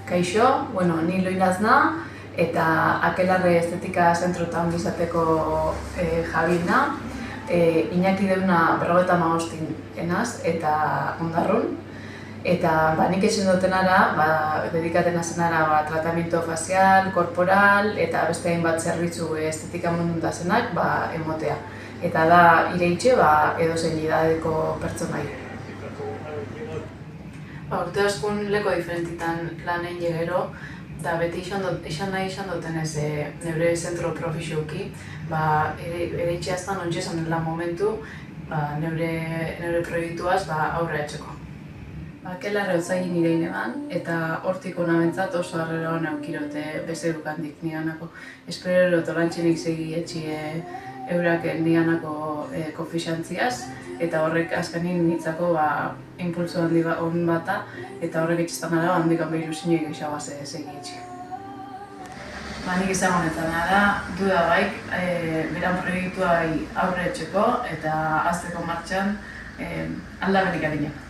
Kaixo, ni Loinazna eta Akelarre Estetika Zentrotan bizateko Jabina. Iñaki deuna 55 enaz eta ondarrun. Eta nik esen dutenara, dedikaten azenara tratamiento facial, korporal eta beste hainbat zerbitzu estetika mundun dazenak emotea. Eta da ireitxe edozein idadeko pertsonai. Urte askun leko diferentitan lan egin gero, eta beti izan nahi izan dutenez neure zentro profesioki, ereitxe aztan ontsi esan lan momentu neure proiektuaz aurre etxeko. Akelarre otzain nirein eban, eta hortik honamentzat oso harrera hona aukirote bezerukandik niganako. Espero tolantxenik segi etxie euraken niganako konfixantziaz, eta horrek azkenin nitzako impulso handi hon bata, eta horrek etxestan gara handikan behiru zinoi gehiagoa segi etxie. Nik izan honetan gara, duda baik, beran proiektua aurre etxeko eta azteko martxan aldamenik arinak.